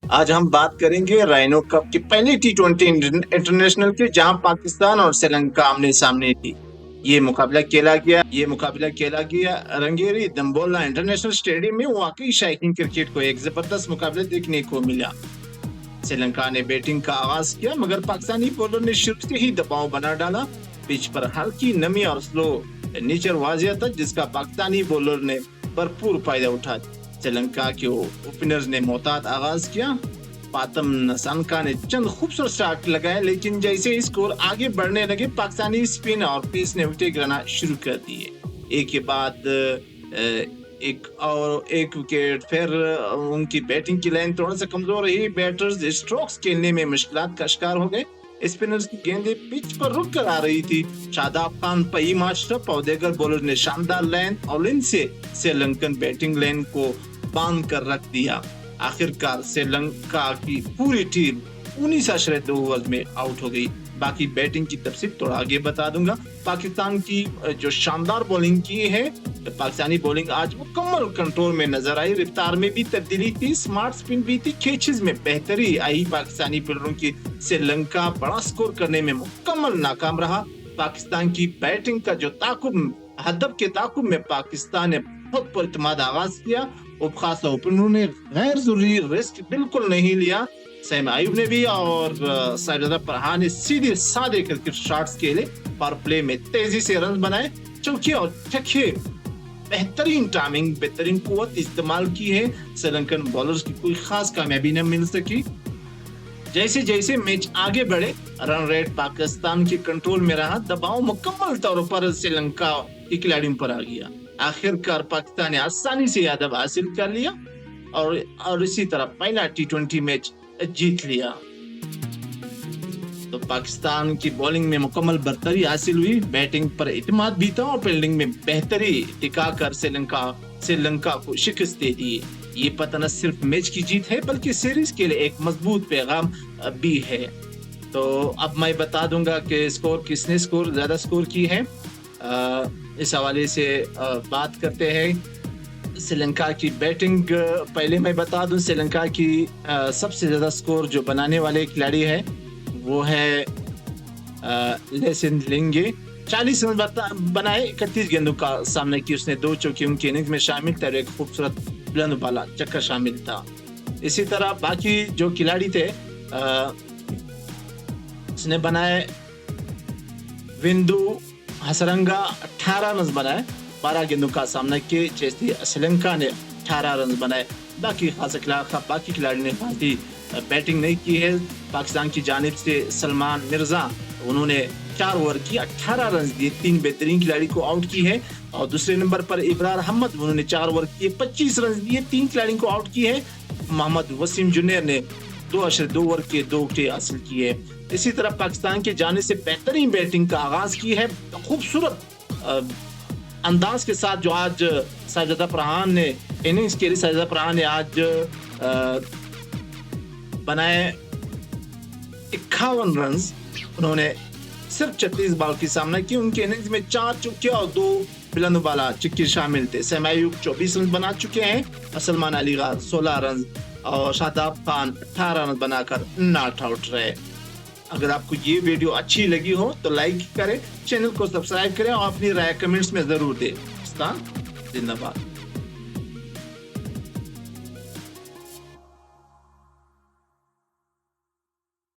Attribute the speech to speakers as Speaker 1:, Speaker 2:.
Speaker 1: آج ہم بات کریں گے رائنو کپ کی پہلی ٹی20 انٹرنیشنل کی، جہاں پاکستان اور سری لنکا آمنے سامنے تھی۔ یہ مقابلہ کھیلا گیا رنگیری دمبولا انٹرنیشنل اسٹیڈیم میں۔ واقعی شائقین کرکٹ کو ایک زبردست مقابلہ دیکھنے کو ملا۔ سری لنکا نے بیٹنگ کا آغاز کیا، مگر پاکستانی بولر نے شروع سے ہی دباؤ بنا ڈالا۔ پچ پر ہلکی نمی اور سلو نیچر واضح تھا، جس کا پاکستانی بولر نے بھرپور فائدہ اٹھایا۔ سری لنکا کے اوپنرز نے محتاط آغاز کیا۔ پاتم نسانکا نے چند خوبصورت شاٹ لگائے، لیکن جیسے اسکور آگے بڑھنے لگے، پاکستانی اسپن اور پیس نے وکٹیں گرانا شروع کر دیے۔ ایک کے بعد ایک وکٹ۔ پھر ان کی بیٹنگ کی لائن تھوڑا سا کمزور رہی۔ بیٹرز اسٹروکس کھیلنے میں مشکلات کا شکار ہو گئے۔ اسپنرز کی گیندیں پچ پر رک کر آ رہی تھی۔ شاداب خان، فہیم اشرف اور دیگر بولر نے شاندار لائن اور ان سے سری لنکن بیٹنگ لائن کو باندھ کر رکھ دیا۔ آخرکار سری لنکا کی پوری ٹیم 19.2 اوور میں آؤٹ ہو گئی۔ باقی بیٹنگ کی تفصیل تھوڑا آگے بتا دوں گا۔ پاکستان کی جو شاندار بولنگ کی ہے، پاکستانی بولنگ آج مکمل کنٹرول میں نظر آئی۔ رفتار میں بھی تبدیلی تھی، سمارٹ سپن بھی تھی، کیچز میں بہتری آئی۔ پاکستانی فیلڈروں کی سری لنکا بڑا سکور کرنے میں مکمل ناکام رہا۔ پاکستان کی بیٹنگ کا جو ہدف کے تعاقب میں پاکستان نے بہت پر اعتماد آغاز کیا۔ خاص اوپنروں نے غیر ضروری رسک بالکل نہیں لیا۔ سیم ایوب نے بھی اور سائیدہ فرحان نے سیدھے سادے کرکٹ شاٹس کھیلے۔ پاور پلے میں تیزی سے رنز بنائے، چوکے اور چھکے بہترین ٹائمنگ، بہترین قوت استعمال کی ہے۔ سری لنکن بالرز کی کوئی خاص کامیابی نہ مل سکی۔ جیسے جیسے میچ آگے بڑھے، رن ریٹ پاکستان کے کنٹرول میں رہا۔ دباؤ مکمل طور پر سری لنکا کے کھلاڑیوں پر آ گیا۔ آخرکار پاکستان نے آسانی سے ہدف حاصل کر لیا اور اسی طرح پہلا ٹی20 میچ جیت لیا۔ تو پاکستان کی بولنگ میں مکمل برتری حاصل ہوئی، بیٹنگ پر اعتماد بھی تھا اور فیلڈنگ میں بہتری دکھا کر سری لنکا کو شکست دے دی۔ یہ پتہ نہ صرف میچ کی جیت ہے بلکہ سیریز کے لیے ایک مضبوط پیغام بھی ہے۔ تو اب میں بتا دوں گا کہ کس نے زیادہ سکور کی ہے۔ اس حوالے سے بات کرتے ہیں سری لنکا کی بیٹنگ۔ پہلے میں بتا دوں سری لنکا کی سب سے زیادہ سکور جو بنانے والے کھلاڑی ہے وہ ہے لیسن لنگے۔ 40 رن بنائے، 31 گیندوں کا سامنا کی اس نے، 2 چوکے ان کی اننگز میں شامل تھے اور ایک خوبصورت بلند بالا چکر شامل تھا۔ اسی طرح باقی جو کھلاڑی تھے اس نے بنائے وندو ہسرنگا 18 رنز بنائے، 12 گیندوں کا سامنا کی۔ چیستی سری لنکا نے 18 رنز بنائے۔ باقی کھلاڑی نے خاصی بیٹنگ نہیں کی ہے۔ پاکستان کی جانب سے سلمان مرزا، انہوں نے 4 اوور کی 18 رنز دیے، 3 بہترین کھلاڑی کو آؤٹ کی ہے۔ اور دوسرے نمبر پر ابرار احمد، انہوں نے 4 اوور کیے، 25 رنز دیے، 3 کھلاڑیوں کو آؤٹ کی ہے۔ محمد وسیم جونیئر نے 2.2 اوور کے 2 وکٹیں حاصل کی ہے۔ اسی طرح پاکستان کی جانب سے بہترین بیٹنگ کا آغاز کی ہے، خوبصورت انداز کے ساتھ، جو آج سائیدہ فرحان نے اننگز کے لیے سائیدہ فرحان نے آج بنائے 51 رنز۔ انہوں نے صرف 36 بال کی سامنا کی۔ ان کے اننگز میں 4 چوکے اور 2 بلند بالا چکے شامل تھے۔ سیم ایوب 24 رنز بنا چکے ہیں، سلمان علی غار 16 رنز اور شاداب خان 18 رنز بنا کر ناٹ آؤٹ رہے۔ اگر آپ کو یہ ویڈیو اچھی لگی ہو تو لائک کریں، چینل کو سبسکرائب کریں اور اپنی رائے کمنٹس میں ضرور دیں۔ پاکستان زندہ باد۔